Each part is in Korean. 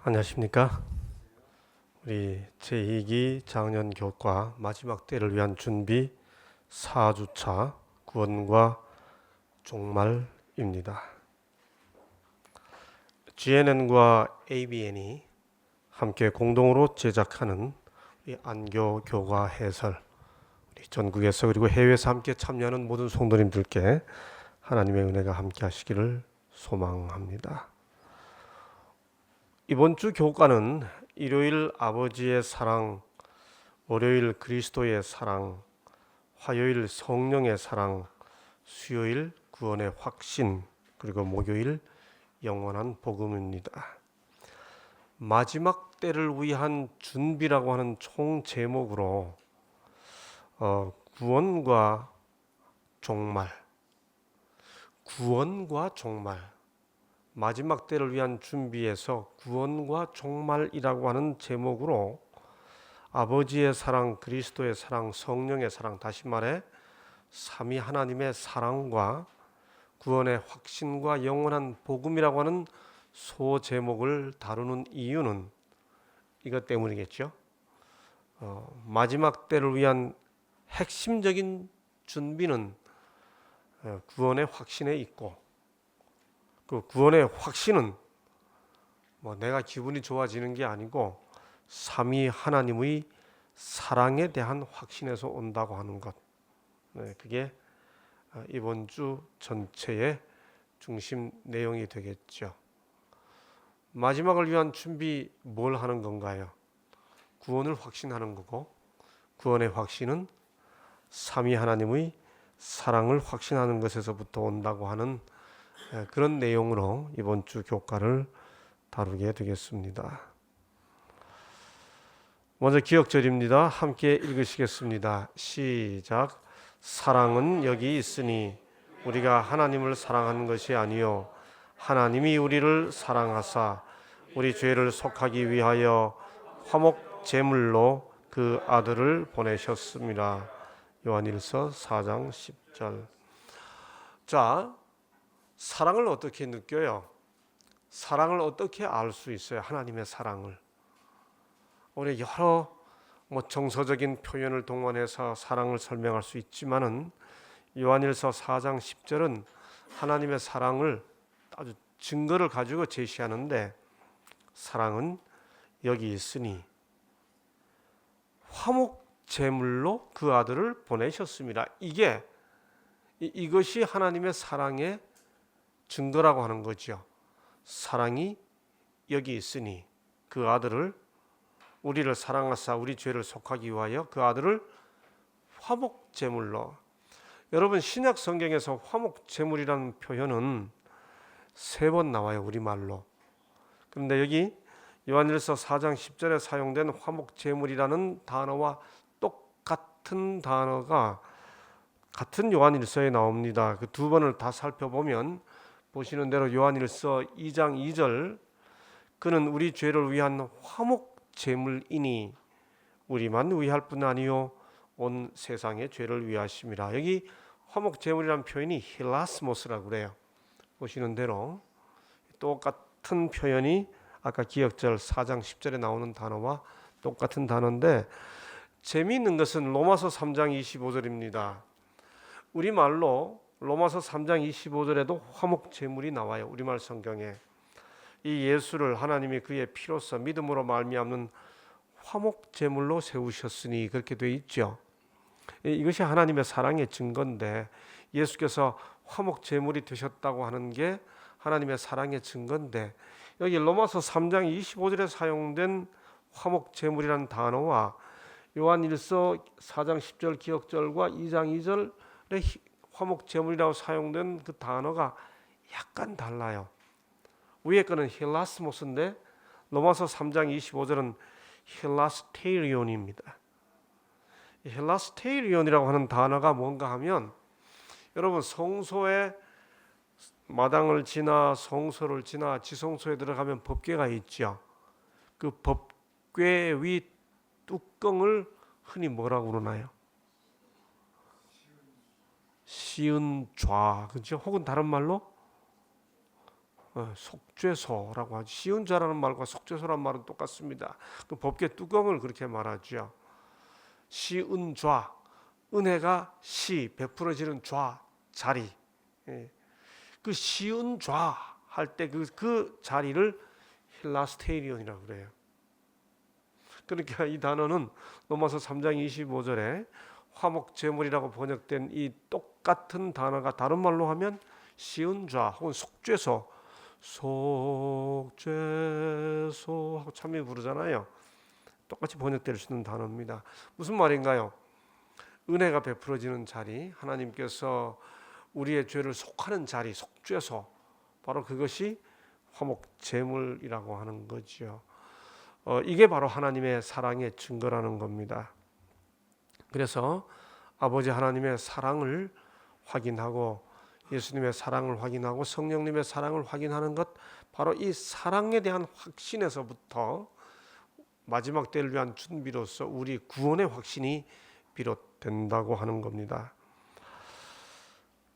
안녕하십니까? 우리 제2기 장년 교과 마지막 때를 위한 준비 4주차 구원과 종말입니다. GNN과 ABN이 함께 공동으로 제작하는 우리 안교 교과 해설, 우리 전국에서 그리고 해외에서 함께 참여하는 모든 성도님들께 하나님의 은혜가 함께 하시기를 소망합니다. 이번 주 교과는 일요일 아버지의 사랑, 월요일 그리스도의 사랑, 화요일 성령의 사랑, 수요일 구원의 확신, 그리고 목요일 영원한 복음입니다. 마지막 때를 위한 준비라고 하는 총 제목으로 구원과 종말, 구원과 종말, 마지막 때를 위한 준비에서 구원과 종말이라고 하는 제목으로 아버지의 사랑, 그리스도의 사랑, 성령의 사랑, 다시 말해 삼위 하나님의 사랑과 구원의 확신과 영원한 복음이라고 하는 소제목을 다루는 이유는 이것 때문이겠죠. 마지막 때를 위한 핵심적인 준비는 구원의 확신에 있고, 그 구원의 확신은 내가 기분이 좋아지는 게 아니고 삼위 하나님의 사랑에 대한 확신에서 온다고 하는 것. 그게 이번 주 전체의 중심 내용이 되겠죠. 마지막을 위한 준비 뭘 하는 건가요? 구원을 확신하는 거고, 구원의 확신은 삼위 하나님의 사랑을 확신하는 것에서부터 온다고 하는 그런 내용으로 이번 주 교과를 다루게 되겠습니다. 먼저 기억절입니다. 함께 읽으시겠습니다. 시작. 사랑은 여기 있으니 우리가 하나님을 사랑하는 것이 아니요 하나님이 우리를 사랑하사 우리 죄를 속하기 위하여 화목 제물로 그 아들을 보내셨습니다. 요한일서 4장 10절. 자, 사랑을 어떻게 느껴요? 사랑을 어떻게 알 수 있어요? 하나님의 사랑을. 우리 여러 정서적인 표현을 동원해서 사랑을 설명할 수 있지만은 요한일서 4장 10절은 하나님의 사랑을 아주 증거를 가지고 제시하는데, 사랑은 여기 있으니 화목 제물로 그 아들을 보내셨습니다. 이것이 하나님의 사랑의 증거라고 하는 거죠. 사랑이 여기 있으니 그 아들을, 우리를 사랑하사 우리 죄를 속하기 위하여 그 아들을 화목 제물로. 여러분, 신약 성경에서 화목 제물이라는 표현은 3번 나와요, 우리말로. 그런데 여기 요한일서 4장 10절에 사용된 화목 제물이라는 단어와 똑같은 단어가 같은 요한일서에 나옵니다. 그 두 번을 다 살펴보면 보시는 대로 요한일서 2장 2절, 그는 우리 죄를 위한 화목 제물이니 우리만 위할 뿐 아니요 온 세상의 죄를 위하심이라. 여기 화목 제물이라는 표현이 힐라스모스라고 그래요. 보시는 대로 똑같은 표현이 아까 기억절 4장 10절에 나오는 단어와 똑같은 단어인데, 재미있는 것은 로마서 3장 25절입니다. 우리말로 로마서 3장 25절에도 화목 제물이 나와요. 우리말 성경에. 이 예수를 하나님이 그의 피로써 믿음으로 말미암는 화목 제물로 세우셨으니 그렇게 되어 있죠. 이것이 하나님의 사랑의 증거인데, 예수께서 화목 제물이 되셨다고 하는 게 하나님의 사랑의 증거인데, 여기 로마서 3장 25절에 사용된 화목 제물이라는 단어와 요한일서 4장 10절 기억절과 2장 2절의 화목 제물이라고 사용된 그 단어가 약간 달라요. 위에 거는 힐라스모스인데 로마서 3장 25절은 힐라스테리온입니다. 힐라스테리온이라고 하는 단어가 뭔가 하면, 여러분, 성소에 마당을 지나 성소를 지나 지성소에 들어가면 법궤가 있죠. 그 법궤 위 뚜껑을 흔히 뭐라고 그러나요? 시은좌, 그렇죠? 혹은 다른 말로 속죄소라고 하죠. 쉬운 자라는 말과 속죄소란 말은 똑같습니다. 그 법계 뚜껑을 그렇게 말하죠. 쉬운 좌, 은혜가 베풀어지는 좌, 자리. 그 쉬운 좌 할 때 그 자리를 힐라스테이리온이라고 그래요. 그러니까 이 단어는 로마서 3장 25절에 화목제물이라고 번역된 이 똑같은 단어가 다른 말로 하면 쉬운 좌 혹은 속죄소, 속죄소 하고 참여 부르잖아요. 똑같이 번역될 수 있는 단어입니다. 무슨 말인가요? 은혜가 베풀어지는 자리, 하나님께서 우리의 죄를 속하는 자리, 속죄소, 바로 그것이 화목제물이라고 하는 거죠. 이게 바로 하나님의 사랑의 증거라는 겁니다. 그래서 아버지 하나님의 사랑을 확인하고 예수님의 사랑을 확인하고 성령님의 사랑을 확인하는 것, 바로 이 사랑에 대한 확신에서부터 마지막 때를 위한 준비로서 우리 구원의 확신이 비롯된다고 하는 겁니다.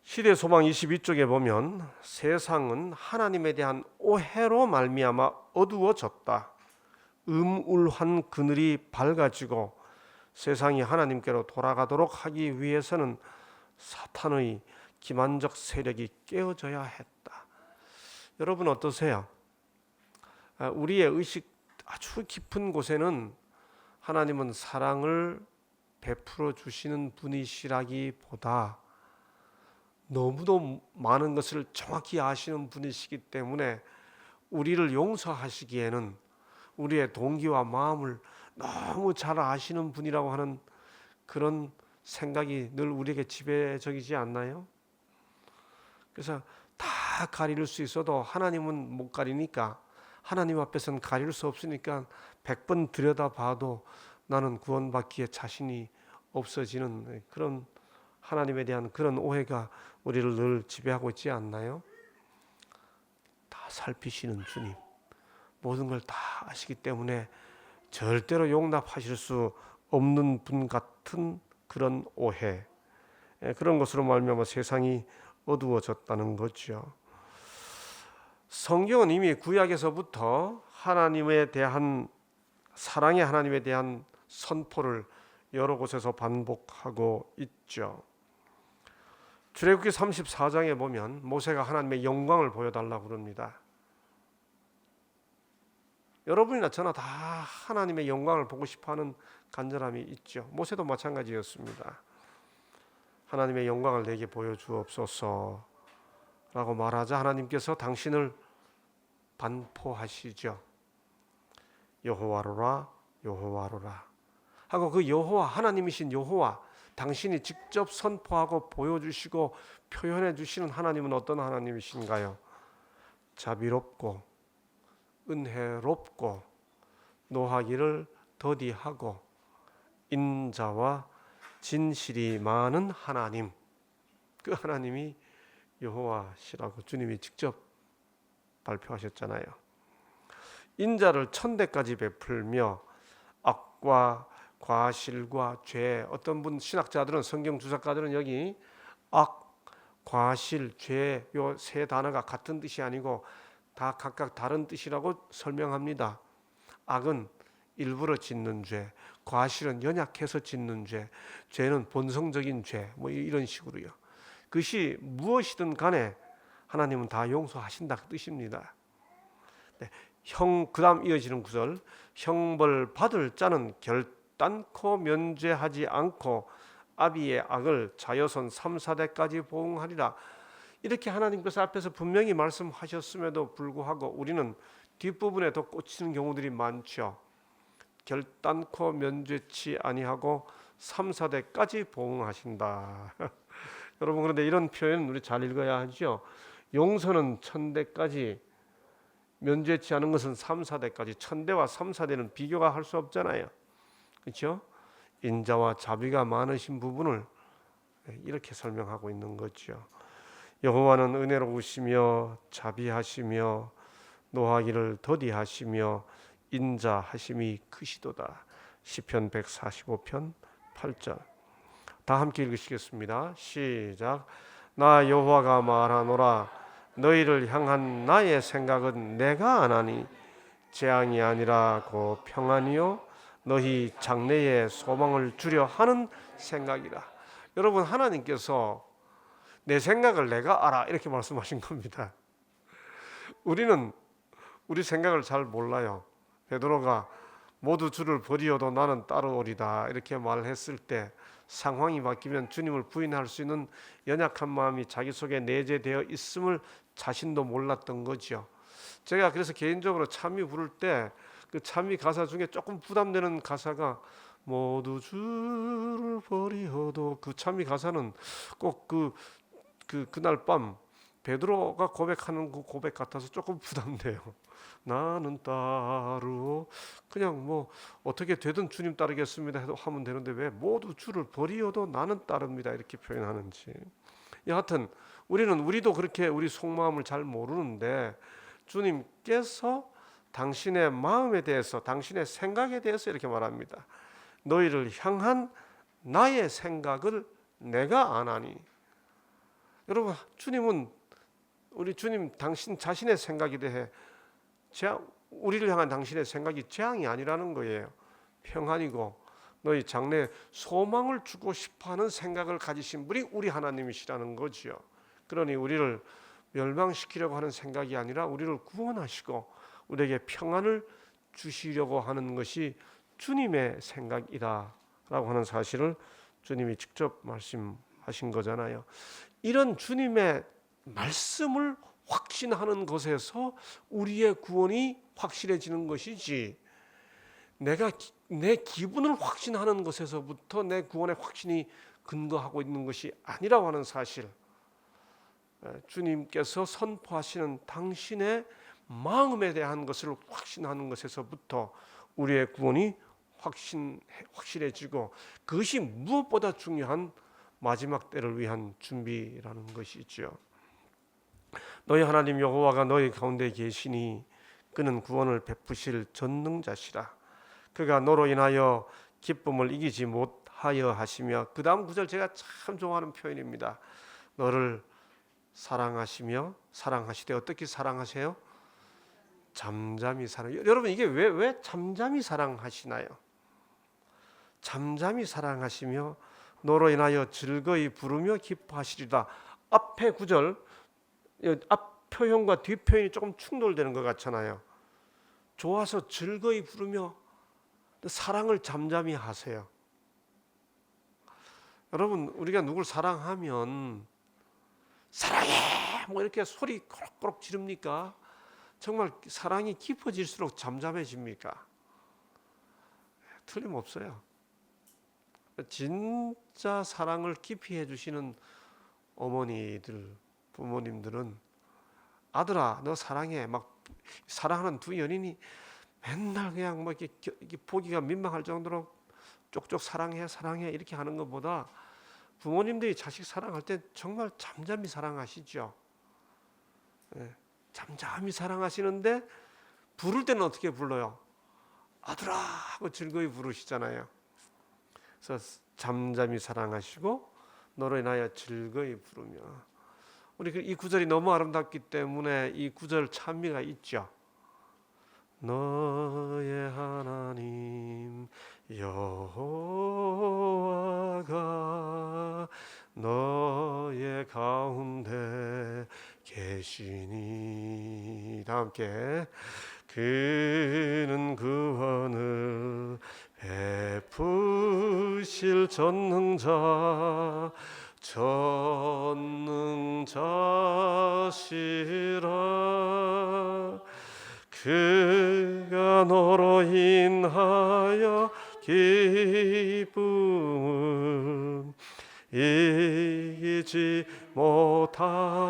시대소망 22쪽에 보면 세상은 하나님에 대한 오해로 말미암아 어두워졌다. 음울한 그늘이 밝아지고 세상이 하나님께로 돌아가도록 하기 위해서는 사탄의 기만적 세력이 깨어져야 했다. 여러분 어떠세요? 우리의 의식 아주 깊은 곳에는 하나님은 사랑을 베풀어 주시는 분이시라기보다 너무도 많은 것을 정확히 아시는 분이시기 때문에 우리를 용서하시기에는 우리의 동기와 마음을 너무 잘 아시는 분이라고 하는 그런 생각이 늘 우리에게 지배적이지 않나요? 그래서 다 가릴 수 있어도 하나님은 못 가리니까, 하나님 앞에서는 가릴 수 없으니까 100번 들여다봐도 나는 구원받기에 자신이 없어지는 그런 하나님에 대한 그런 오해가 우리를 늘 지배하고 있지 않나요? 다 살피시는 주님, 모든 걸 다 아시기 때문에 절대로 용납하실 수 없는 분 같은 그런 오해, 그런 것으로 말미암아 세상이 어두워졌다는 거죠. 성경은 이미 구약에서부터 하나님에 대한 사랑의 하나님에 대한 선포를 여러 곳에서 반복하고 있죠. 출애굽기 34장에 보면 모세가 하나님의 영광을 보여달라고 그럽니다. 여러분이나 저나 다 하나님의 영광을 보고 싶어하는 간절함이 있죠. 모세도 마찬가지였습니다. 하나님의 영광을 내게 보여주옵소서 라고 말하자 하나님께서 당신을 반포하시죠. 여호와로라 여호와로라 하고 그 여호와, 하나님이신 여호와, 당신이 직접 선포하고 보여주시고 표현해 주시는 하나님은 어떤 하나님이신가요? 자비롭고 은혜롭고 노하기를 더디하고 인자와 진실이 많은 하나님, 그 하나님이 여호와시라고 주님이 직접 발표하셨잖아요. 인자를 1000대까지 베풀며 악과 과실과 죄, 어떤 분 신학자들은, 성경 주석가들은 여기 악, 과실, 죄 요 세 단어가 같은 뜻이 아니고 다 각각 다른 뜻이라고 설명합니다. 악은 일부러 짓는 죄, 과실은 연약해서 짓는 죄, 죄는 본성적인 죄, 뭐 이런 식으로요. 그것이 무엇이든 간에 하나님은 다 용서하신다 그 뜻입니다. 네, 그다음 이어지는 구절, 형벌 받을 자는 결단코 면죄하지 않고 아비의 악을 자여손 3, 4대까지 보응하리라. 이렇게 하나님께서 앞에서 분명히 말씀하셨음에도 불구하고 우리는 뒷부분에 더 꽂히는 경우들이 많죠. 결단코 면죄치 아니하고 3, 4대까지 보응하신다. 여러분, 그런데 이런 표현 우리 잘 읽어야 하죠. 용서는 1000대까지, 면죄치 않은 것은 3, 4대까지. 1000대와 3, 4대는 비교가 할 수 없잖아요. 그렇죠? 인자와 자비가 많으신 부분을 이렇게 설명하고 있는 거죠. 여호와는 은혜로우시며 자비하시며 노하기를 더디하시며 인자하심이 크시도다. 시편 145편 8절. 다 함께 읽으시겠습니다. 시작. 나 여호와가 말하노라. 너희를 향한 나의 생각은 내가 안하니 재앙이 아니라 곧 평안이요 너희 장래에 소망을 주려 하는 생각이라. 여러분, 하나님께서 내 생각을 내가 알아 이렇게 말씀하신 겁니다. 우리는 우리 생각을 잘 몰라요. 베드로가 모두 주를 버리어도 나는 따르오리다 이렇게 말했을 때 상황이 바뀌면 주님을 부인할 수 있는 연약한 마음이 자기 속에 내재되어 있음을 자신도 몰랐던 거죠. 제가 그래서 개인적으로 찬미 부를 때 그 찬미 가사 중에 조금 부담되는 가사가 모두 주를 버리어도, 그 찬미 가사는 꼭 그날 밤 베드로가 고백하는 그 고백 같아서 조금 부담돼요. 나는 따르오, 그냥 뭐 어떻게 되든 주님 따르겠습니다 해도 하면 되는데 왜 모두 주를 버리어도 나는 따릅니다 이렇게 표현하는지. 여하튼 우리도 그렇게 우리 속마음을 잘 모르는데 주님께서 당신의 마음에 대해서, 당신의 생각에 대해서 이렇게 말합니다. 너희를 향한 나의 생각을 내가 아나니. 여러분, 우리 주님 당신 자신의 생각에 대해 우리를 향한 당신의 생각이 재앙이 아니라는 거예요. 평안이고 너희 장래에 소망을 주고 싶어하는 생각을 가지신 분이 우리 하나님이시라는 거지요. 그러니 우리를 멸망시키려고 하는 생각이 아니라 우리를 구원하시고 우리에게 평안을 주시려고 하는 것이 주님의 생각이다 라고 하는 사실을 주님이 직접 말씀하신 거잖아요. 이런 주님의 말씀을 확신하는 것에서 우리의 구원이 확실해지는 것이지, 내가 내 기분을 확신하는 것에서부터 내 구원의 확신이 근거하고 있는 것이 아니라고 하는 사실, 주님께서 선포하시는 당신의 마음에 대한 것을 확신하는 것에서부터 우리의 구원이 확실해지고, 그것이 무엇보다 중요한 마지막 때를 위한 준비라는 것이죠. 너희 하나님 여호와가 너희 가운데 계시니 그는 구원을 베푸실 전능자시라. 그가 너로 인하여 기쁨을 이기지 못하여 하시며, 그 다음 구절 제가 참 좋아하는 표현입니다. 너를 사랑하시며, 사랑하시되 어떻게 사랑하세요? 잠잠히 사랑. 여러분, 이게 왜 잠잠히 사랑하시나요? 잠잠히 사랑하시며 너로 인하여 즐거이 부르며 기뻐하시리다. 앞에 구절, 앞 표현과 뒷 표현이 조금 충돌되는 것 같잖아요. 좋아서 즐거이 부르며 사랑을 잠잠히 하세요. 여러분, 우리가 누굴 사랑하면 사랑해 뭐 이렇게 소리 꼬락꼬락 지릅니까? 정말 사랑이 깊어질수록 잠잠해집니까? 틀림없어요. 진짜 사랑을 깊이 해주시는 어머니들, 부모님들은 아들아 너 사랑해 막 사랑하는 두 연인이 맨날 그냥 뭐 이렇게 보기가 민망할 정도로 쪽쪽 사랑해 이렇게 하는 것보다 부모님들이 자식 사랑할 때 정말 잠잠히 사랑하시죠. 잠잠히 사랑하시는데 부를 때는 어떻게 불러요? 아들아 하고 즐거이 부르시잖아요. 그래서 잠잠히 사랑하시고 너로 인하여 즐거이 부르며, 우리 이 구절이 너무 아름답기 때문에 이 구절 찬미가 있죠. 너의 하나님 여호와가 너의 가운데 계시니, 다 함께 그는 구원을 베푸실 전능자시라. 그가 너로 인하여 기쁨을 이기지 못하시며,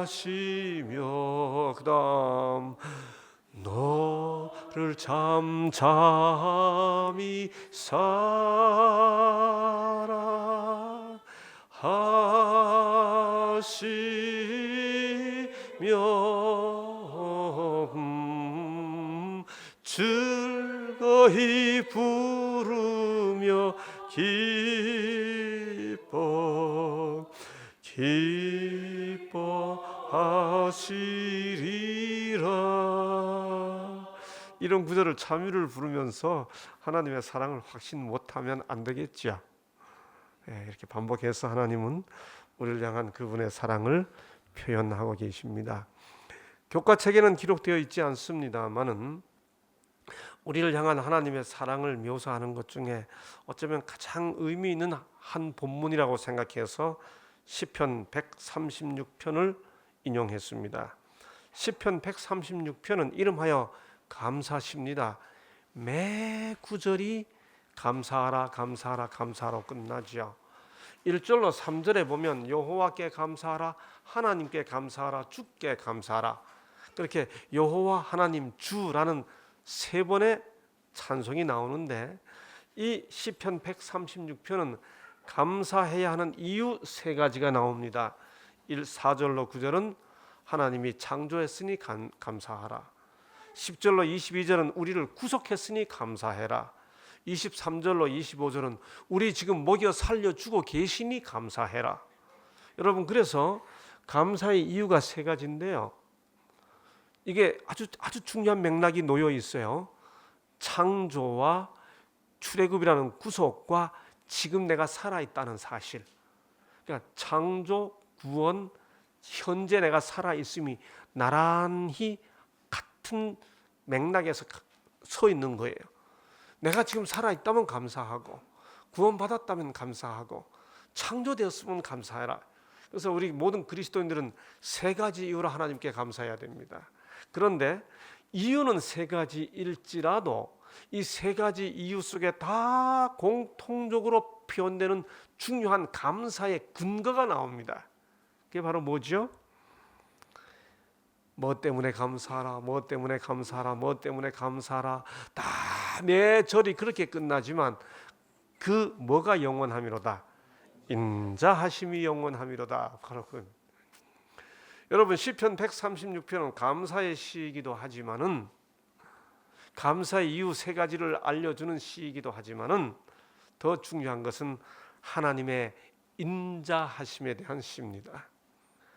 그 다음 너를 잠잠히 사랑하시며 즐거이 부르며 하시리라. 이런 구절을 참여를 부르면서 하나님의 사랑을 확신 못하면 안 되겠죠. 이렇게 반복해서 하나님은 우리를 향한 그분의 사랑을 표현하고 계십니다. 교과책에는 기록되어 있지 않습니다만은 우리를 향한 하나님의 사랑을 묘사하는 것 중에 어쩌면 가장 의미 있는 한 본문이라고 생각해서 시편 136편을 인용했습니다. 시편 136편은 이름하여 감사시입니다. 매 구절이 감사하라 감사하라 감사하라로 끝나죠. 1절로 3절에 보면 여호와께 감사하라, 하나님께 감사하라, 주께 감사하라. 그렇게 여호와, 하나님, 주라는 세 번의 찬송이 나오는데 이 시편 136편은 감사해야 하는 이유 세 가지가 나옵니다. 4절로 9절은 하나님이 창조했으니 감사하라. 10절로 22절은 우리를 구속했으니 감사해라. 23절로 25절은 우리 지금 먹여 살려주고 계시니 감사해라. 여러분, 그래서 감사의 이유가 세 가지인데요. 이게 아주 중요한 맥락이 놓여 있어요. 창조와 출애굽이라는 구속과 지금 내가 살아있다는 사실. 그러니까 창조, 구원, 현재 내가 살아있음이 나란히 같은 맥락에서 서 있는 거예요. 내가 지금 살아있다면 감사하고, 구원받았다면 감사하고, 창조되었으면 감사해라. 그래서 우리 모든 그리스도인들은 세 가지 이유로 하나님께 감사해야 됩니다. 그런데 이유는 세 가지일지라도 이 세 가지 이유 속에 다 공통적으로 표현되는 중요한 감사의 근거가 나옵니다. 그게 바로 뭐죠? 뭐 때문에 감사하라, 뭐 때문에 감사하라, 뭐 때문에 감사하라. 다 내 절이 그렇게 끝나지만 그 뭐가 영원함이로다? 인자하심이 영원함이로다. 그렇군. 여러분, 시편 136편은 감사의 시이기도 하지만은, 감사의 이유 세 가지를 알려주는 시이기도 하지만은 더 중요한 것은 하나님의 인자하심에 대한 시입니다.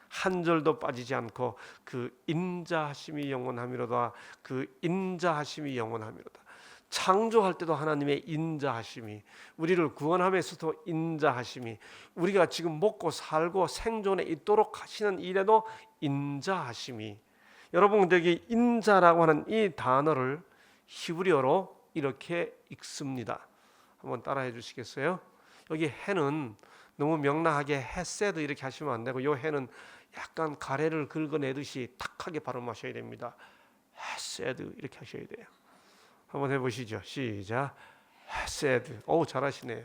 한 절도 빠지지 않고 그 인자하심이 영원함이로다, 그 인자하심이 영원함이로다. 창조할 때도 하나님의 인자하심이, 우리를 구원함에서도 인자하심이, 우리가 지금 먹고 살고 생존에 있도록 하시는 일에도 인자하심이. 여러분, 여기 인자라고 하는 이 단어를 히브리어로 이렇게 읽습니다. 한번 따라해 주시겠어요? 여기 해는 너무 명랑하게 헤세드 이렇게 하시면 안 되고, 이 해는 약간 가래를 긁어내듯이 탁하게 발음하셔야 됩니다. 헤세드 이렇게 하셔야 돼요. 한번 해보시죠. 시작. 헤세드. 오, 잘하시네요.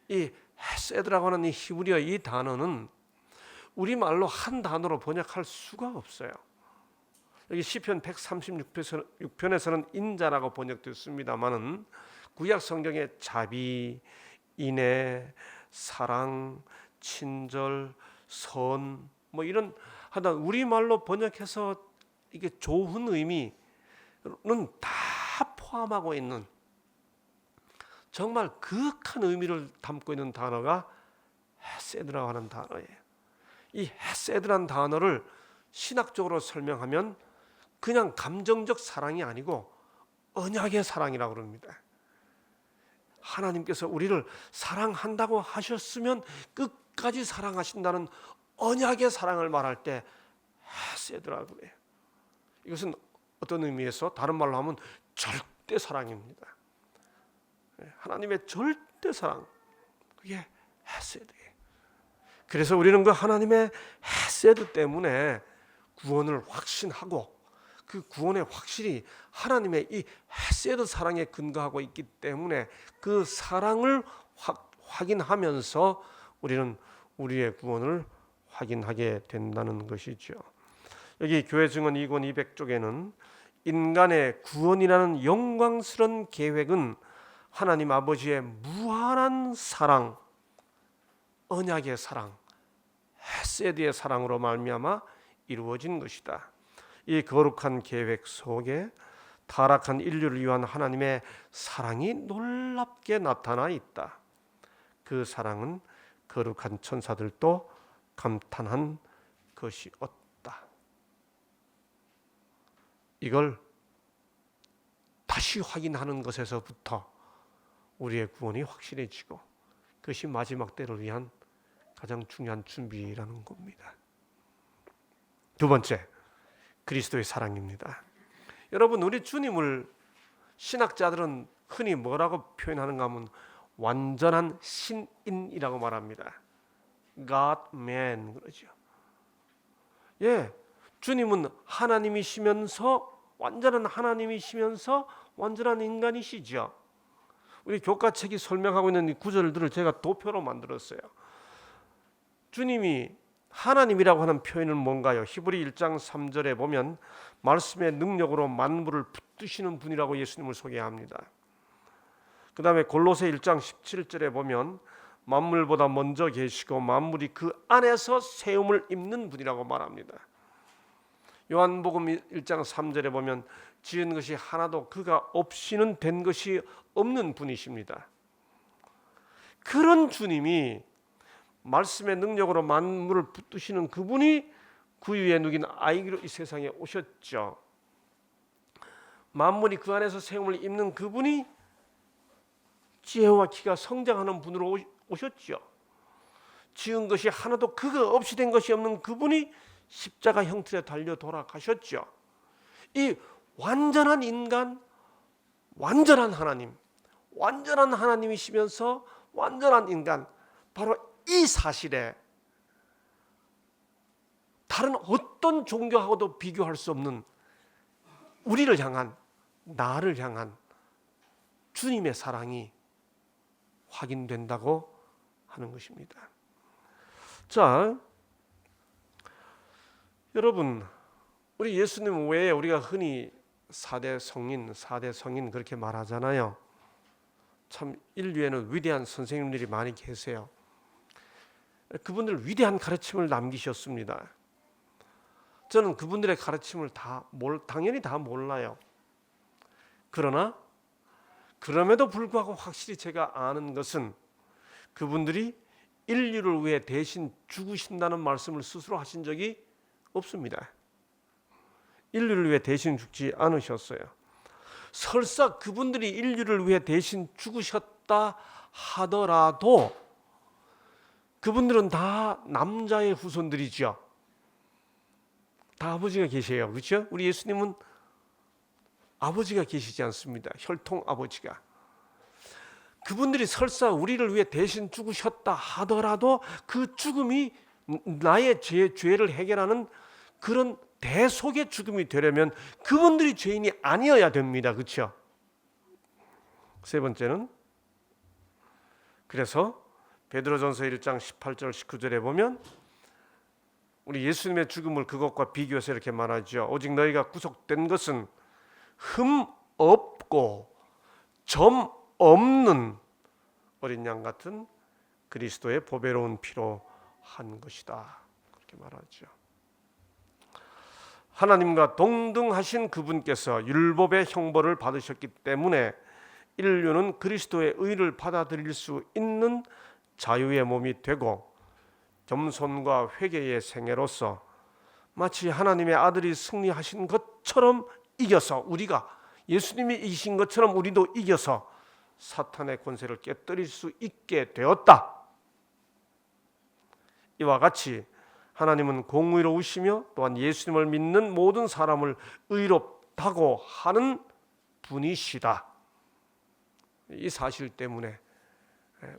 이 헤세드라고 하는 이 히브리어 이 단어는 우리말로 한 단어로 번역할 수가 없어요. 여기 시편 136편에서는 인자라고 번역됐습니다만은 구약 성경에 자비, 인애, 사랑, 친절, 선, 뭐 이런 하다 우리말로 번역해서 이게 좋은 의미는 다 포함하고 있는 정말 그윽한 의미를 담고 있는 단어가 헤세드라고 하는 단어예요. 이 헤세드라는 단어를 신학적으로 설명하면 그냥 감정적 사랑이 아니고 언약의 사랑이라고 합니다. 하나님께서 우리를 사랑한다고 하셨으면 끝까지 사랑하신다는 언약의 사랑을 말할 때 헤세드라고 해요. 이것은 어떤 의미에서 다른 말로 하면 절대 사랑입니다. 하나님의 절대 사랑, 그게 헤세드예요. 그래서 우리는 그 하나님의 헤세드 때문에 구원을 확신하고, 그 구원의 확실히 하나님의 이 헤세드 사랑에 근거하고 있기 때문에 그 사랑을 확인하면서 우리는 우리의 구원을 확인하게 된다는 것이죠. 여기 교회 증언 2권 200쪽에는 인간의 구원이라는 영광스러운 계획은 하나님 아버지의 무한한 사랑, 언약의 사랑, 헤세드의 사랑으로 말미암아 이루어진 것이다. 이 거룩한 계획 속에 타락한 인류를 위한 하나님의 사랑이 놀랍게 나타나 있다. 그 사랑은 거룩한 천사들도 감탄한 것이었다. 이걸 다시 확인하는 것에서부터 우리의 구원이 확실해지고 그것이 마지막 때를 위한 가장 중요한 준비라는 겁니다. 두 번째, 그리스도의 사랑입니다. 여러분, 우리 주님을 신학자들은 흔히 뭐라고 표현하는가 하면 완전한 신인이라고 말합니다. God man 그러죠. 예, 주님은 하나님이시면서 완전한 하나님이시면서 완전한 인간이시죠. 우리 교과책이 설명하고 있는 이 구절들을 제가 도표로 만들었어요. 주님이 하나님이라고 하는 표현은 뭔가요? 히브리 1장 3절에 보면 말씀의 능력으로 만물을 붙드시는 분이라고 예수님을 소개합니다. 그 다음에 골로새 1장 17절에 보면 만물보다 먼저 계시고 만물이 그 안에서 세움을 입는 분이라고 말합니다. 요한복음 1장 3절에 보면 지은 것이 하나도 그가 없이는 된 것이 없는 분이십니다. 그런 주님이 말씀의 능력으로 만물을 붙드시는 그분이 구유에 누긴 아이로 이 세상에 오셨죠. 만물이 그 안에서 세움을 입는 그분이 지혜와 키가 성장하는 분으로 오셨죠. 지은 것이 하나도 그가 없이 된 것이 없는 그분이 십자가 형틀에 달려 돌아가셨죠. 이 완전한 인간, 완전한 하나님, 완전한 하나님이시면서 완전한 인간, 바로 이 사실에 다른 어떤 종교하고도 비교할 수 없는 우리를 향한, 나를 향한 주님의 사랑이 확인된다고 하는 것입니다. 자, 여러분, 우리 예수님 외에 우리가 흔히 4대 성인 그렇게 말하잖아요. 참 인류에는 위대한 선생님들이 많이 계세요. 그분들 위대한 가르침을 남기셨습니다. 저는 그분들의 가르침을 당연히 다 몰라요. 그러나 그럼에도 불구하고 확실히 제가 아는 것은 그분들이 인류를 위해 대신 죽으신다는 말씀을 스스로 하신 적이 없습니다. 인류를 위해 대신 죽지 않으셨어요. 설사 그분들이 인류를 위해 대신 죽으셨다 하더라도 그분들은 다 남자의 후손들이죠. 다 아버지가 계세요. 그렇죠? 우리 예수님은 아버지가 계시지 않습니다. 혈통 아버지가. 그분들이 설사 우리를 위해 대신 죽으셨다 하더라도 그 죽음이 나의 죄를 해결하는 그런 대속의 죽음이 되려면 그분들이 죄인이 아니어야 됩니다. 그렇죠? 세 번째는 그래서 베드로전서 1장 18절 19절에 보면 우리 예수님의 죽음을 그것과 비교해서 이렇게 말하죠. 오직 너희가 구속된 것은 흠 없고 점 없는 어린 양 같은 그리스도의 보배로운 피로 한 것이다. 그렇게 말하죠. 하나님과 동등하신 그분께서 율법의 형벌을 받으셨기 때문에 인류는 그리스도의 의를 받아들일 수 있는 자유의 몸이 되고 겸손과 회개의 생애로서 마치 하나님의 아들이 승리하신 것처럼 이겨서 우리가 예수님이 이기신 것처럼 우리도 이겨서 사탄의 권세를 깨뜨릴 수 있게 되었다. 이와 같이 하나님은 공의로우시며 또한 예수님을 믿는 모든 사람을 의롭다고 하는 분이시다. 이 사실 때문에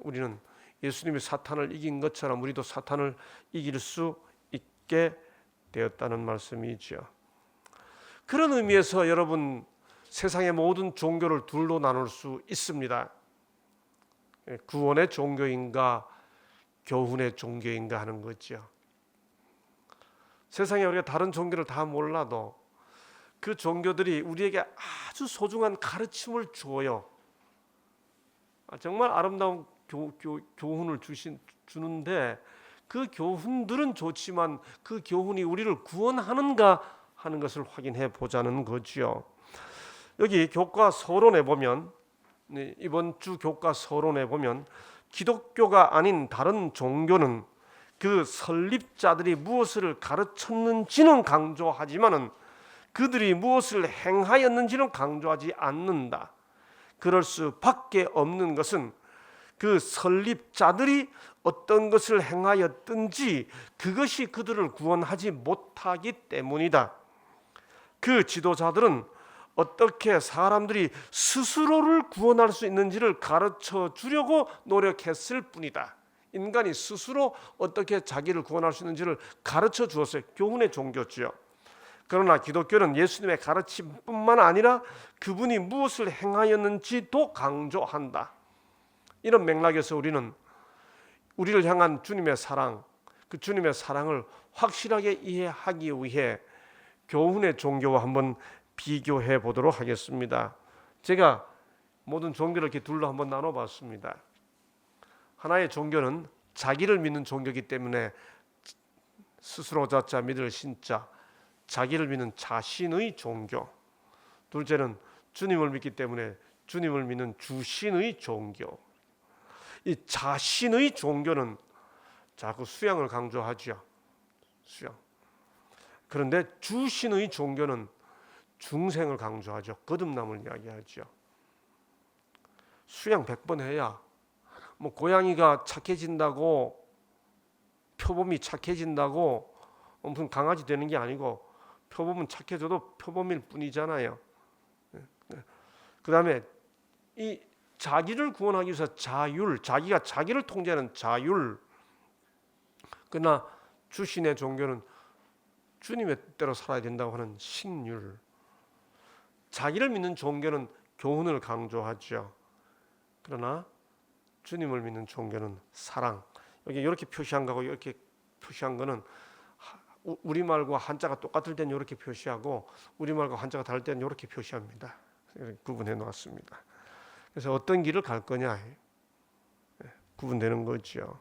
우리는 예수님이 사탄을 이긴 것처럼 우리도 사탄을 이길 수 있게 되었다는 말씀이죠. 그런 의미에서 여러분 세상의 모든 종교를 둘로 나눌 수 있습니다. 구원의 종교인가 교훈의 종교인가 하는 거죠. 세상에 우리가 다른 종교를 다 몰라도 그 종교들이 우리에게 아주 소중한 가르침을 주어요. 정말 아름다운 교훈을 주는데 그 교훈들은 좋지만 그 교훈이 우리를 구원하는가 하는 것을 확인해 보자는 거죠. 여기 교과 서론에 보면 이번 주 교과 서론에 보면 기독교가 아닌 다른 종교는 그 설립자들이 무엇을 가르쳤는지는 강조하지만은 그들이 무엇을 행하였는지는 강조하지 않는다. 그럴 수밖에 없는 것은 그 설립자들이 어떤 것을 행하였든지 그것이 그들을 구원하지 못하기 때문이다. 그 지도자들은 어떻게 사람들이 스스로를 구원할 수 있는지를 가르쳐 주려고 노력했을 뿐이다. 인간이 스스로 어떻게 자기를 구원할 수 있는지를 가르쳐 주었어요. 교훈의 종교지요. 그러나 기독교는 예수님의 가르침뿐만 아니라 그분이 무엇을 행하였는지도 강조한다. 이런 맥락에서 우리는 우리를 향한 주님의 사랑, 그 주님의 사랑을 확실하게 이해하기 위해 교훈의 종교와 한번 비교해 보도록 하겠습니다. 제가 모든 종교를 이렇게 둘로 한번 나눠봤습니다. 하나의 종교는 자기를 믿는 종교이기 때문에 스스로 자자 믿을 신자, 자기를 믿는 자신의 종교. 둘째는 주님을 믿기 때문에 주님을 믿는 주신의 종교. 이 자신의 종교는 자꾸 수양을 강조하죠. 수양. 그런데 주신의 종교는 중생을 강조하죠. 거듭남을 이야기하죠. 수양 100번 해야 뭐 고양이가 착해진다고, 표범이 착해진다고 무슨 강아지 되는 게 아니고, 표범은 착해져도 표범일 뿐이잖아요. 그 다음에 이 자기를 구원하기 위해서 자율, 자기가 자기를 통제하는 자율. 그러나 주신의 종교는 주님의 뜻대로 살아야 된다고 하는 신율. 자기를 믿는 종교는 교훈을 강조하죠. 그러나 주님을 믿는 종교는 사랑. 여기 이렇게 표시한 거하고 이렇게 표시한 거는 우리말과 한자가 똑같을 때는 이렇게 표시하고 우리말과 한자가 다를 때는 이렇게 표시합니다. 구분해 놓았습니다. 그래서 어떤 길을 갈 거냐 구분되는 거죠.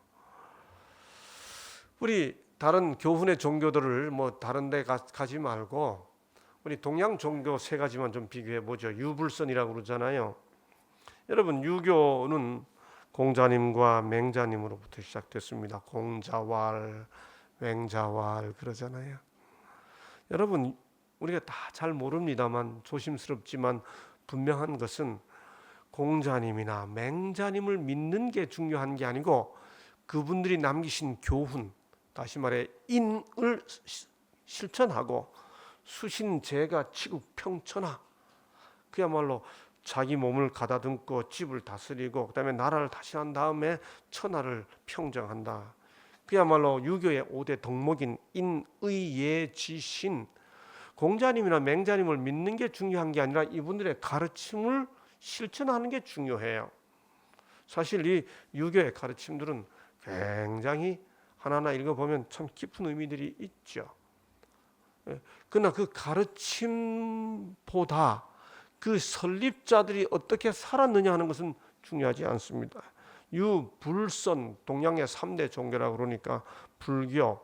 우리 다른 교훈의 종교들을 뭐 다른 데 가지 말고 우리 동양 종교 세 가지만 좀 비교해 보죠. 유불선이라고 그러잖아요. 여러분, 유교는 공자님과 맹자님으로부터 시작됐습니다. 공자왈, 맹자왈 그러잖아요. 여러분, 우리가 다 잘 모릅니다만 조심스럽지만 분명한 것은 공자님이나 맹자님을 믿는 게 중요한 게 아니고 그분들이 남기신 교훈, 다시 말해 인을 실천하고 수신제가 치국평천하, 그야말로 자기 몸을 가다듬고 집을 다스리고 그다음에 나라를 다스린 다음에 천하를 평정한다. 그야말로 유교의 5대 덕목인 인의예지신, 공자님이나 맹자님을 믿는 게 중요한 게 아니라 이분들의 가르침을 실천하는 게 중요해요. 사실 이 유교의 가르침들은 굉장히 하나하나 읽어보면 참 깊은 의미들이 있죠. 그러나 그 가르침보다 그 설립자들이 어떻게 살았느냐 하는 것은 중요하지 않습니다. 유불선, 동양의 3대 종교라고 그러니까 불교,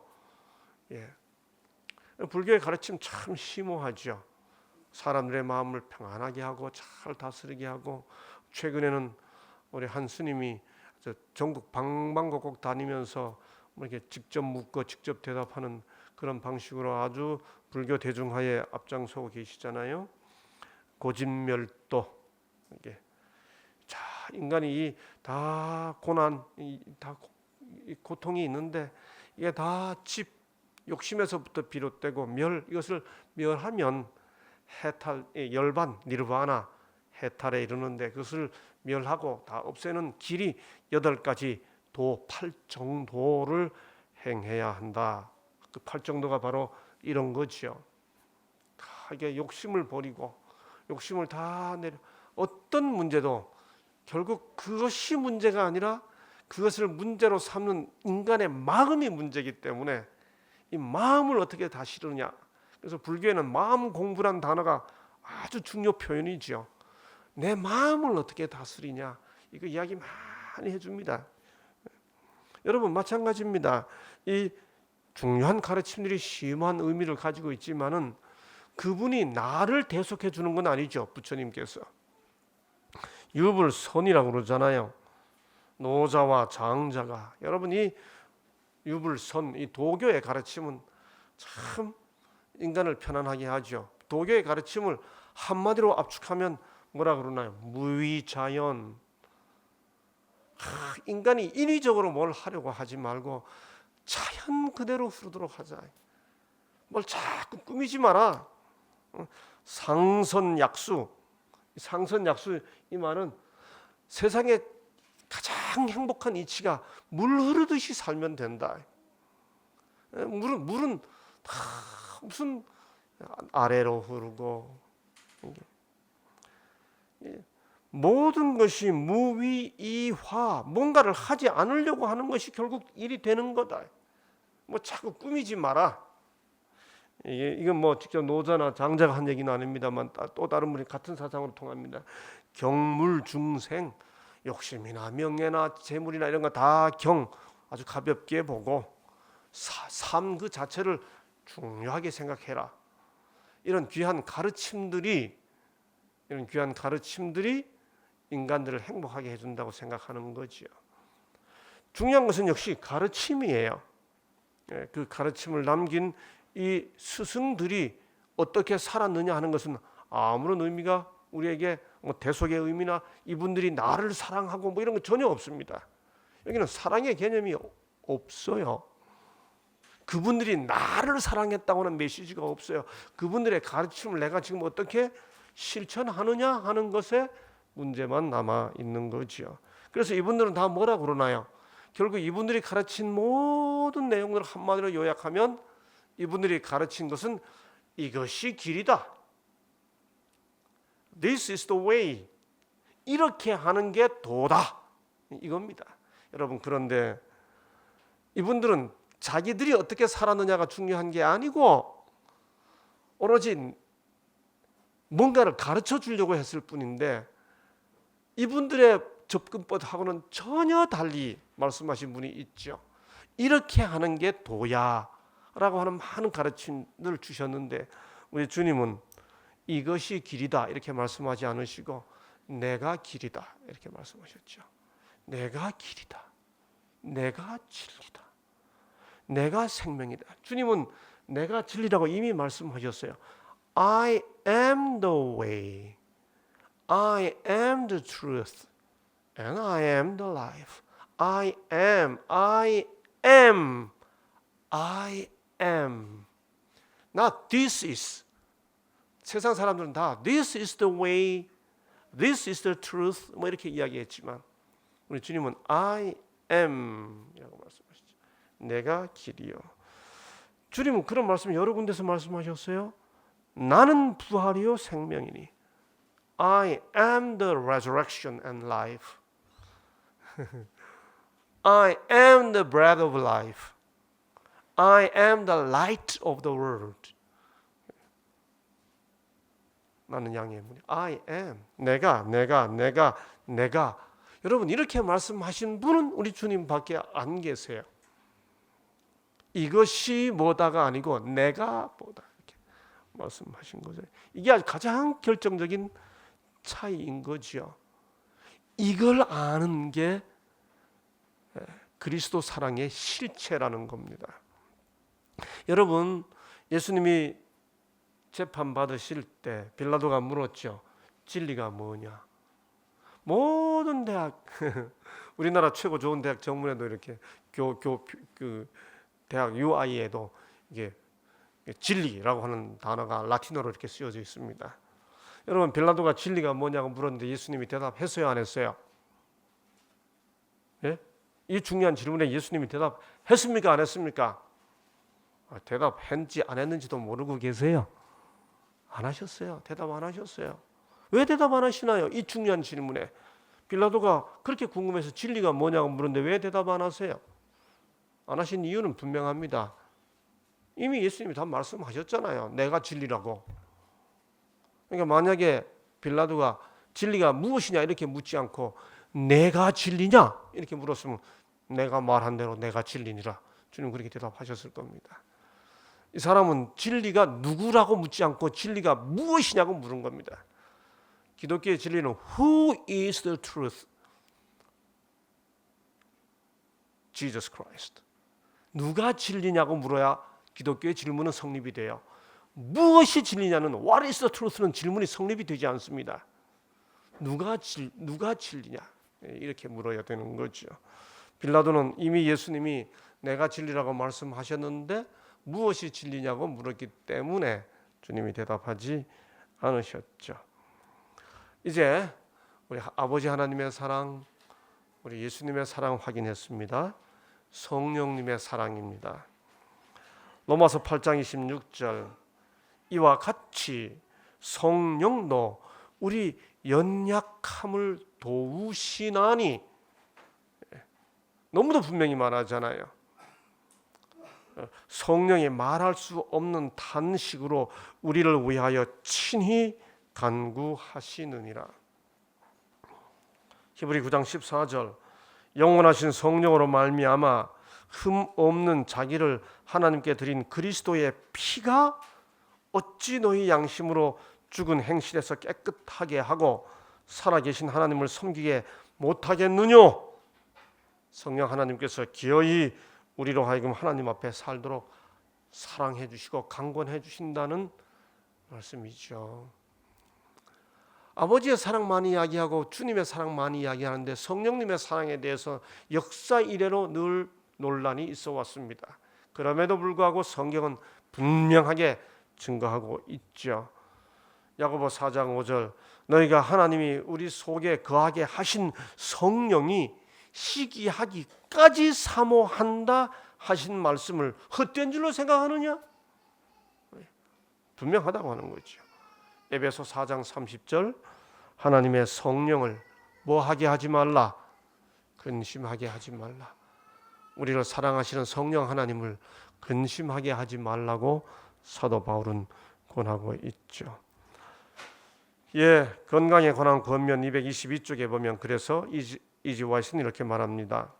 불교의 가르침 참 심오하죠. 사람들의 마음을 평안하게 하고 잘 다스리게 하고, 최근에는 우리 한 스님이 전국 방방곡곡 다니면서 이렇게 직접 묻고 직접 대답하는 그런 방식으로 아주 불교 대중화에 앞장서고 계시잖아요. 고진멸도. 이게 자, 인간이 다 고난, 다 고통이 있는데 이게 다 집 욕심에서부터 비롯되고 이것을 멸하면 해탈, 열반, 니르바나, 해탈에 이르는데 그것을 멸하고 다 없애는 길이 8가지 도, 8정도를 행해야 한다. 그 8정도가 바로 이런 거죠. 다 이게 욕심을 버리고 욕심을 다 내려, 어떤 문제도 결국 그것이 문제가 아니라 그것을 문제로 삼는 인간의 마음이 문제이기 때문에 이 마음을 어떻게 다스리느냐. 그래서 불교에는 마음 공부란 단어가 아주 중요 표현이죠. 내 마음을 어떻게 다스리냐, 이거 이야기 많이 해줍니다. 여러분, 마찬가지입니다. 이 중요한 가르침들이 심한 의미를 가지고 있지만은 그분이 나를 대속해 주는 건 아니죠. 부처님께서 유불선이라고 그러잖아요. 노자와 장자가, 여러분 이 유불선, 이 도교의 가르침은 참 인간을 편안하게 하죠. 도교의 가르침을 한마디로 압축하면 뭐라 그러나요? 무위자연. 인간이 인위적으로 뭘 하려고 하지 말고 자연 그대로 흐르도록 하자. 뭘 자꾸 꾸미지 마라. 상선약수. 상선약수 이 말은 세상에 가장 행복한 이치가 물 흐르듯이 살면 된다. 물은 다 무슨 아래로 흐르고 모든 것이 무위이화, 뭔가를 하지 않으려고 하는 것이 결국 일이 되는 거다. 뭐 자꾸 꾸미지 마라. 이건 뭐 직접 노자나 장자가 한 얘기는 아닙니다만 또 다른 분이 같은 사상으로 통합니다. 경물중생, 욕심이나 명예나 재물이나 이런 거 다 아주 가볍게 보고 삶 그 자체를 중요하게 생각해라. 이런 귀한 가르침들이 인간들을 행복하게 해준다고 생각하는 거지요. 중요한 것은 역시 가르침이에요. 그 가르침을 남긴 이 스승들이 어떻게 살았느냐 하는 것은 아무런 의미가 우리에게 대속의 의미나 이분들이 나를 사랑하고 뭐 이런 거 전혀 없습니다. 여기는 사랑의 개념이 없어요. 그분들이 나를 사랑했다고 하는 메시지가 없어요. 그분들의 가르침을 내가 지금 어떻게 실천하느냐 하는 것에 문제만 남아 있는 거지요. 그래서 이분들은 다 뭐라 그러나요? 결국 이분들이 가르친 모든 내용을 한마디로 요약하면 이분들이 가르친 것은 이것이 길이다. This is the way. 이렇게 하는 게 도다. 이겁니다. 여러분, 그런데 이분들은 자기들이 어떻게 살았느냐가 중요한 게 아니고 오로지 뭔가를 가르쳐 주려고 했을 뿐인데 이분들의 접근법하고는 전혀 달리 말씀하신 분이 있죠. 이렇게 하는 게 도야 라고 하는 많은 가르침을 주셨는데 우리 주님은 이것이 길이다 이렇게 말씀하지 않으시고 내가 길이다 이렇게 말씀하셨죠. 내가 길이다. 내가 진리다. 내가 생명이다. 주님은 내가 진리라고 이미 말씀하셨어요. I am the way. I am the truth. And I am the life. I am. I am. I am. Not this is. 세상 사람들은 다 this is the way. This is the truth. 뭐 이렇게 이야기했지만 우리 주님은 I am 이라고 말씀하시죠. 내가 길이요. 주님은 그런 말씀 여러 군데서 말씀하셨어요. 나는 부활이요 생명이니. I am the resurrection and life. I am the bread of life. I am the light of the world. 나는 양의 문이. I am. 내가. 여러분 이렇게 말씀하신 분은 우리 주님밖에 안 계세요. 이것이 뭐다가 아니고 내가 뭐다 이렇게 말씀하신 거죠. 이게 아주 가장 결정적인 차이인 거죠. 이걸 아는 게 그리스도 사랑의 실체라는 겁니다. 여러분 예수님이 재판 받으실 때 빌라도가 물었죠. 진리가 뭐냐? 모든 대학 우리나라 최고 좋은 대학 정문에도 이렇게 그 대학 UI에도 이게 진리라고 하는 단어가 라틴어로 이렇게 쓰여져 있습니다. 여러분 빌라도가 진리가 뭐냐고 물었는데 예수님이 대답했어요, 안 했어요? 예? 이 중요한 질문에 예수님이 대답했습니까, 안 했습니까? 대답했는지 안 했는지도 모르고 계세요. 안 하셨어요. 대답 안 하셨어요. 왜 대답 안 하시나요? 이 중요한 질문에 빌라도가 그렇게 궁금해서 진리가 뭐냐고 물었는데 왜 대답 안 하세요? 안 하신 이유는 분명합니다. 이미 예수님이 다 말씀하셨잖아요. 내가 진리라고. 그러니까 만약에 빌라도가 진리가 무엇이냐 이렇게 묻지 않고 내가 진리냐 이렇게 물었으면 내가 말한 대로 내가 진리니라. 주님 그렇게 대답하셨을 겁니다. 이 사람은 진리가 누구라고 묻지 않고 진리가 무엇이냐고 물은 겁니다. 기독교의 진리는 Who is the truth? Jesus Christ. 누가 진리냐고 물어야 기독교의 질문은 성립이 돼요. 무엇이 진리냐는 What is the truth는 질문이 성립이 되지 않습니다. 누가 진리냐 이렇게 물어야 되는 거죠. 빌라도는 이미 예수님이 내가 진리라고 말씀하셨는데 무엇이 진리냐고 물었기 때문에 주님이 대답하지 않으셨죠. 이제 우리 아버지 하나님의 사랑, 우리 예수님의 사랑 확인했습니다. 성령님의 사랑입니다. 로마서 8장 26절 이와 같이 성령도 우리 연약함을 도우시나니, 너무도 분명히 말하잖아요. 성령이 말할 수 없는 탄식으로 우리를 위하여 친히 간구하시느니라. 히브리 9장 14절 영원하신 성령으로 말미암아 흠 없는 자기를 하나님께 드린 그리스도의 피가 어찌 너희 양심으로 죽은 행실에서 깨끗하게 하고 살아계신 하나님을 섬기게 못하겠느냐. 성령 하나님께서 기어이 우리로 하여금 하나님 앞에 살도록 사랑해 주시고 강권해 주신다는 말씀이죠. 아버지의 사랑 많이 이야기하고 주님의 사랑 많이 이야기하는데 성령님의 사랑에 대해서 역사 이래로 늘 논란이 있어 왔습니다. 그럼에도 불구하고 성경은 분명하게 증거하고 있죠. 야고보 4장 5절 너희가 하나님이 우리 속에 거하게 하신 성령이 시기하기까지 사모한다 하신 말씀을 헛된 줄로 생각하느냐? 분명하다고 하는 거죠. 에베소 4장 30절 하나님의 성령을 뭐하게 하지 말라? 근심하게 하지 말라. 우리를 사랑하시는 성령 하나님을 근심하게 하지 말라고 사도 바울은 권하고 있죠. 건강에 관한 권면 222쪽에 보면 그래서 이지 와이스는 이렇게 말합니다.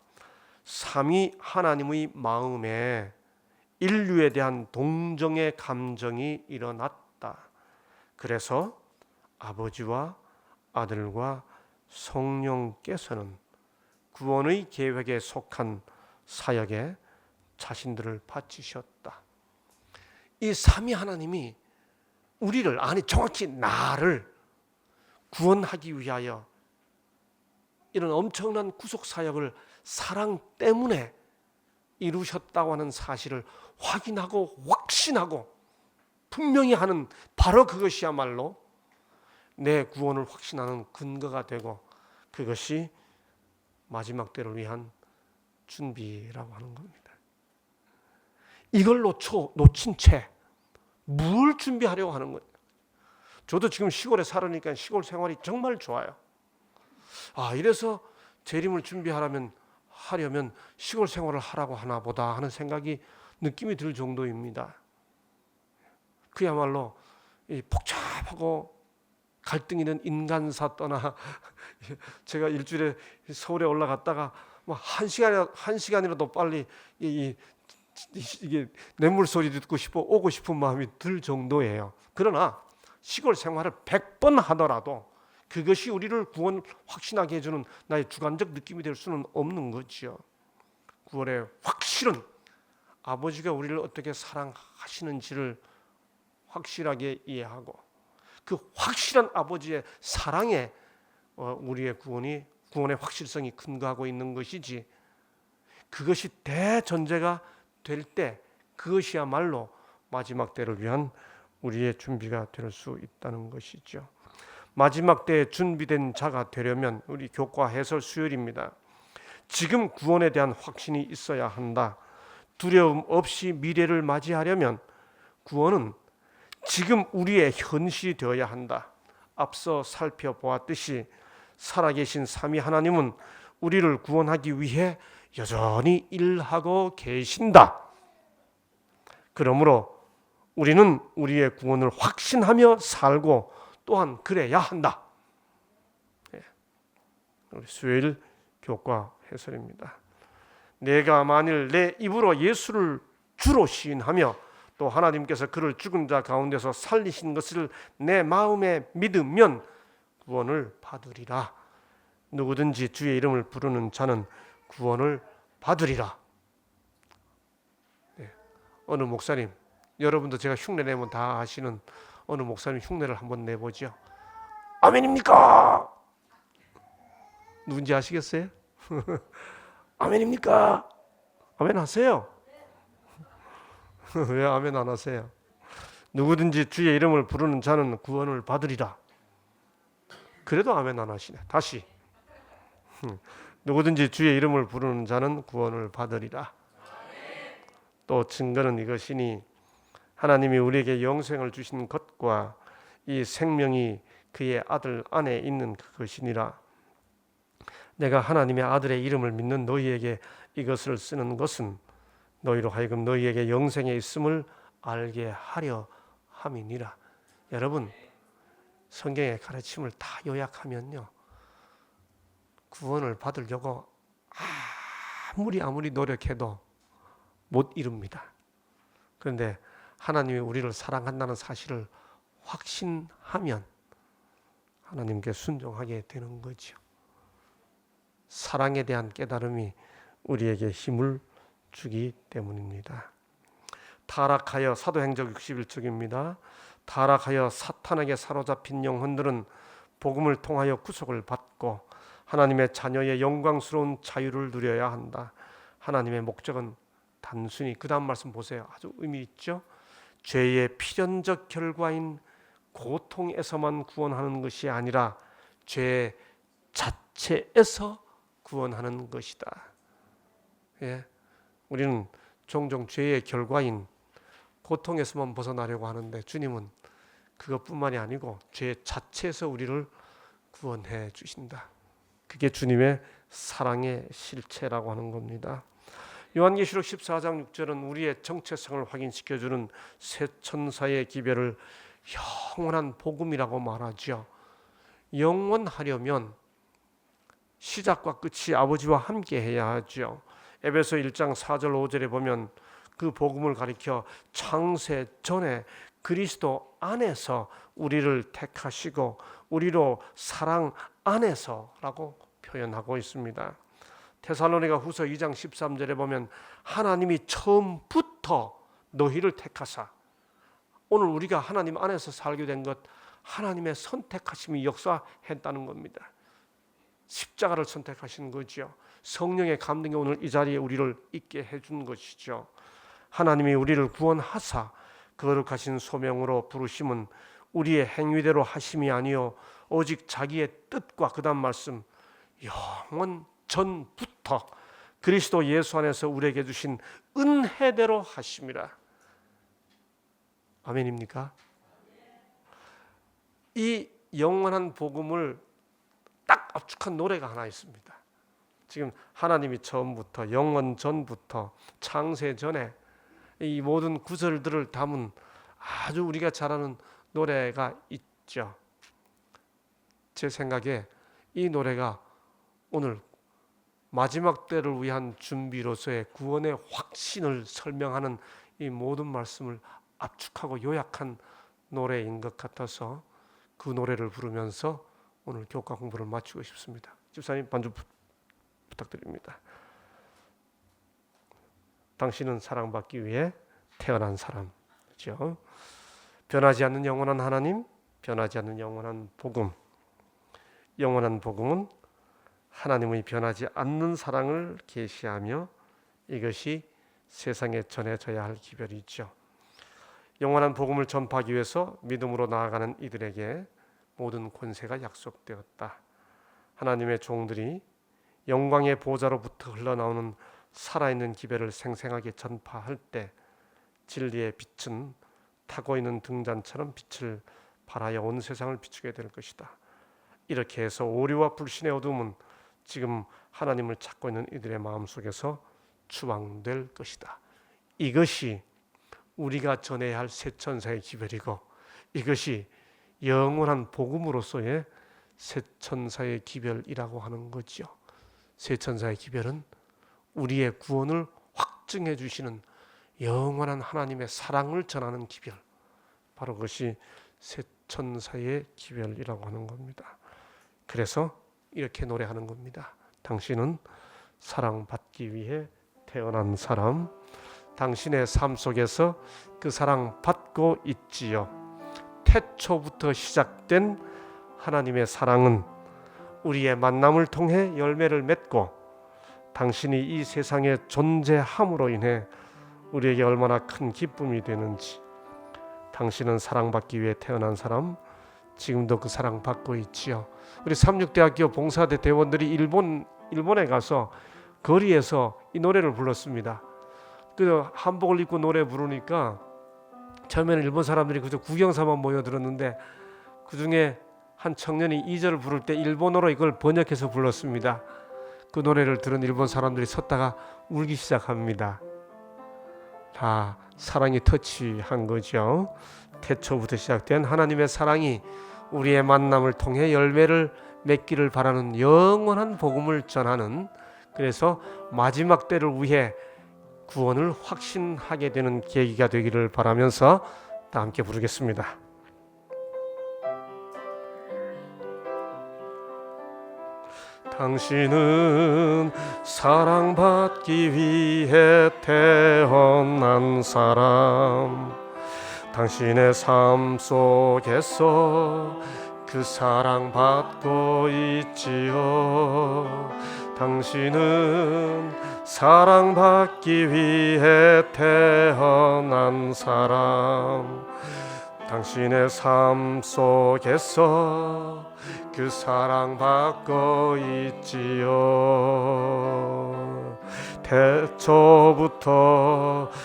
삼위 하나님의 마음에 인류에 대한 동정의 감정이 일어났다. 그래서 아버지와 아들과 성령께서는 구원의 계획에 속한 사역에 자신들을 바치셨다. 이 삼위 하나님이 우리를, 아니 정확히 나를 구원하기 위하여 이런 엄청난 구속 사역을 사랑 때문에 이루셨다고 하는 사실을 확인하고 확신하고 분명히 하는 바로 그것이야말로 내 구원을 확신하는 근거가 되고 그것이 마지막 때를 위한 준비라고 하는 겁니다. 이걸 놓친 채 뭘 준비하려고 하는 거예요? 저도 지금 시골에 살으니까 시골 생활이 정말 좋아요. 이래서 재림을 준비하려면 시골 생활을 하라고 하나 보다 하는 생각이 느낌이 들 정도입니다. 그야말로 이 복잡하고 갈등 있는 인간사 떠나 제가 일주일에 서울에 올라갔다가 한 시간이라도 빨리 이게 냇물 소리 듣고 싶어 오고 싶은 마음이 들 정도예요. 그러나 시골 생활을 100번 하더라도 그것이 우리를 구원 확신하게 해주는 나의 주관적 느낌이 될 수는 없는 거죠. 구원의 확실은 아버지가 우리를 어떻게 사랑하시는지를 확실하게 이해하고 그 확실한 아버지의 사랑에 우리의 구원의 확실성이 근거하고 있는 것이지, 그것이 대전제가 될 때 그것이야말로 마지막 때를 위한 우리의 준비가 될 수 있다는 것이죠. 마지막 때에 준비된 자가 되려면 우리 교과 해설 수요일입니다. 지금 구원에 대한 확신이 있어야 한다. 두려움 없이 미래를 맞이하려면 구원은 지금 우리의 현실이 되어야 한다. 앞서 살펴보았듯이 살아계신 삼위 하나님은 우리를 구원하기 위해 여전히 일하고 계신다. 그러므로 우리는 우리의 구원을 확신하며 살고 또한 그래야 한다. 우리 수요일 교과 해설입니다. 내가 만일 내 입으로 예수를 주로 시인하며 또 하나님께서 그를 죽은 자 가운데서 살리신 것을 내 마음에 믿으면 구원을 받으리라. 누구든지 주의 이름을 부르는 자는 구원을 받으리라. 어느 목사님 여러분도 제가 흉내 내면 다 아시는 어느 목사님 흉내를 한번 내보죠. 아멘입니까? 누군지 아시겠어요? 아멘입니까? 아멘 하세요. 왜 아멘 안 하세요? 누구든지 주의 이름을 부르는 자는 구원을 받으리라. 그래도 아멘 안 하시네. 다시. 누구든지 주의 이름을 부르는 자는 구원을 받으리라. 또 증거는 이것이니 하나님이 우리에게 영생을 주신 것과 이 생명이 그의 아들 안에 있는 그것이니라. 내가 하나님의 아들의 이름을 믿는 너희에게 이것을 쓰는 것은 너희로 하여금 너희에게 영생에 있음을 알게 하려 함이니라. 여러분, 성경의 가르침을 다 요약하면요, 구원을 받으려고 아무리 노력해도 못 이룹니다. 그런데 하나님이 우리를 사랑한다는 사실을 확신하면 하나님께 순종하게 되는 거죠. 사랑에 대한 깨달음이 우리에게 힘을 주기 때문입니다. 타락하여, 사도행적 61쪽입니다. 타락하여 사탄에게 사로잡힌 영혼들은 복음을 통하여 구속을 받고 하나님의 자녀의 영광스러운 자유를 누려야 한다. 하나님의 목적은 단순히, 그 다음 말씀 보세요. 아주 의미 있죠. 죄의 필연적 결과인 고통에서만 구원하는 것이 아니라 죄 자체에서 구원하는 것이다. 예, 우리는 종종 죄의 결과인 고통에서만 벗어나려고 하는데 주님은 그것뿐만이 아니고 죄 자체에서 우리를 구원해 주신다. 그게 주님의 사랑의 실체라고 하는 겁니다. 요한계시록 14장 6절은 우리의 정체성을 확인시켜주는 새 천사의 기별을 영원한 복음이라고 말하죠. 영원하려면 시작과 끝이 아버지와 함께 해야 하죠. 에베소 1장 4절 5절에 보면 그 복음을 가리켜 창세 전에 그리스도 안에서 우리를 택하시고 우리로 사랑 안에서라고 표현하고 있습니다. 데살로니가 후서 2장 13절에 보면 하나님이 처음부터 너희를 택하사, 오늘 우리가 하나님 안에서 살게 된 것, 하나님의 선택하심이 역사했다는 겁니다. 십자가를 선택하신 거죠. 성령의 감동이 오늘 이 자리에 우리를 있게 해준 것이죠. 하나님이 우리를 구원하사 거룩하신 소명으로 부르심은 우리의 행위대로 하심이 아니요 오직 자기의 뜻과, 그 다음 말씀, 영원 전부터 그리스도 예수 안에서 우리에게 주신 은혜대로 하심이라. 아멘입니까? 이 영원한 복음을 딱 압축한 노래가 하나 있습니다. 지금 하나님이 처음부터, 영원 전부터, 창세 전에 이 모든 구절들을 담은 아주 우리가 잘 아는 노래가 있죠. 제 생각에 이 노래가 오늘 마지막 때를 위한 준비로서의 구원의 확신을 설명하는 이 모든 말씀을 압축하고 요약한 노래인 것 같아서 그 노래를 부르면서 오늘 교과 공부를 마치고 싶습니다. 집사님 반주 부탁드립니다. 당신은 사랑받기 위해 태어난 사람이죠. 변하지 않는 영원한 하나님, 변하지 않는 영원한 복음. 영원한 복음은 하나님의 변하지 않는 사랑을 계시하며 이것이 세상에 전해져야 할 기별이죠. 영원한 복음을 전파하기 위해서 믿음으로 나아가는 이들에게 모든 권세가 약속되었다. 하나님의 종들이 영광의 보좌로부터 흘러나오는 살아있는 기별을 생생하게 전파할 때 진리의 빛은 타고 있는 등잔처럼 빛을 발하여 온 세상을 비추게 될 것이다. 이렇게 해서 오류와 불신의 어둠은 지금 하나님을 찾고 있는 이들의 마음속에서 추방될 것이다. 이것이 우리가 전해야 할 새 천사의 기별이고 이것이 영원한 복음으로서의 새 천사의 기별이라고 하는 거죠. 새 천사의 기별은 우리의 구원을 확증해 주시는 영원한 하나님의 사랑을 전하는 기별, 바로 그것이 새 천사의 기별이라고 하는 겁니다. 그래서 이렇게 노래하는 겁니다. 당신은 사랑받기 위해 태어난 사람, 당신의 삶 속에서 그 사랑 받고 있지요. 태초부터 시작된 하나님의 사랑은 우리의 만남을 통해 열매를 맺고 당신이 이 세상에 존재함으로 인해 우리에게 얼마나 큰 기쁨이 되는지, 당신은 사랑받기 위해 태어난 사람, 지금도 그 사랑 받고 있지요. 우리 삼육대학교 봉사대 대원들이 일본에 가서 거리에서 이 노래를 불렀습니다. 그 한복을 입고 노래 부르니까 처음에는 일본 사람들이 그저 구경사만 모여들었는데 그 중에 한 청년이 2절을 부를 때 일본어로 이걸 번역해서 불렀습니다. 그 노래를 들은 일본 사람들이 섰다가 울기 시작합니다. 다 사랑이 터치한 거죠. 태초부터 시작된 하나님의 사랑이 우리의 만남을 통해 열매를 맺기를 바라는 영원한 복음을 전하는, 그래서 마지막 때를 위해 구원을 확신하게 되는 계기가 되기를 바라면서 다 함께 부르겠습니다. 당신은 사랑받기 위해 태어난 사람, 당신의 삶 속에서 그 사랑받고 있지요. 당신은 사랑받기 위해 태어난 사람, 당신의 삶 속에서 그 사랑받고 있지요. 태초부터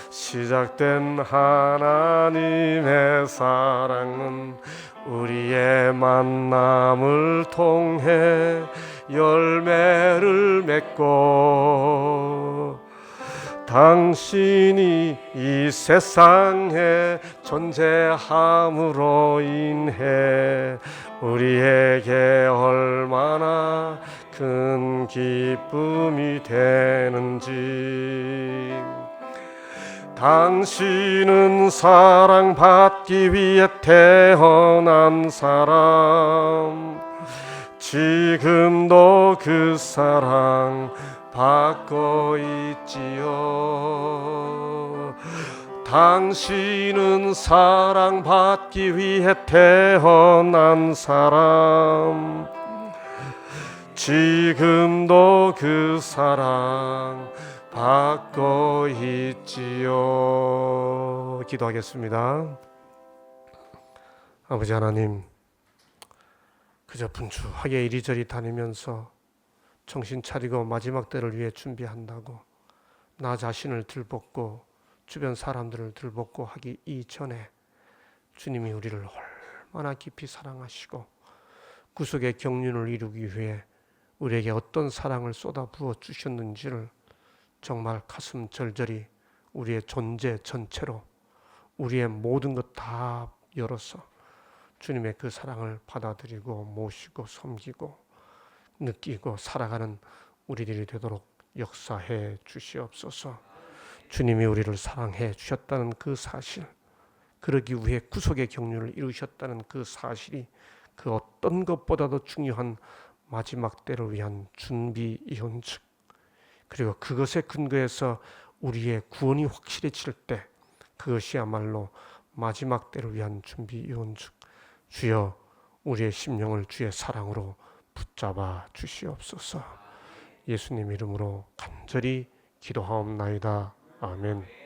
시작된 하나님의 사랑은 우리의 만남을 통해 열매를 맺고 당신이 이 세상에 존재함으로 인해 우리에게 얼마나 큰 기쁨이 되는지. 당신은 사랑받기 위해 태어난 사람, 지금도 그 사랑 받고 있지요. 당신은 사랑받기 위해 태어난 사람, 지금도 그 사랑 받고 있지요. 기도하겠습니다. 아버지 하나님, 그저 분주하게 이리저리 다니면서 정신 차리고 마지막 때를 위해 준비한다고 나 자신을 들벗고 주변 사람들을 들벗고 하기 이전에 주님이 우리를 얼마나 깊이 사랑하시고 구속의 경륜을 이루기 위해 우리에게 어떤 사랑을 쏟아 부어 주셨는지를 정말 가슴 절절히 우리의 존재 전체로 우리의 모든 것 다 열어서 주님의 그 사랑을 받아들이고 모시고 섬기고 느끼고 살아가는 우리들이 되도록 역사해 주시옵소서. 주님이 우리를 사랑해 주셨다는 그 사실, 그러기 위해 구속의 경륜을 이루셨다는 그 사실이 그 어떤 것보다도 중요한 마지막 때를 위한 준비 이혼즉, 그리고 그것에 근거해서 우리의 구원이 확실해질 때 그것이야말로 마지막 때를 위한 준비 이혼즉, 주여 우리의 심령을 주의 사랑으로 붙잡아 주시옵소서. 예수님 이름으로 간절히 기도하옵나이다. 아멘.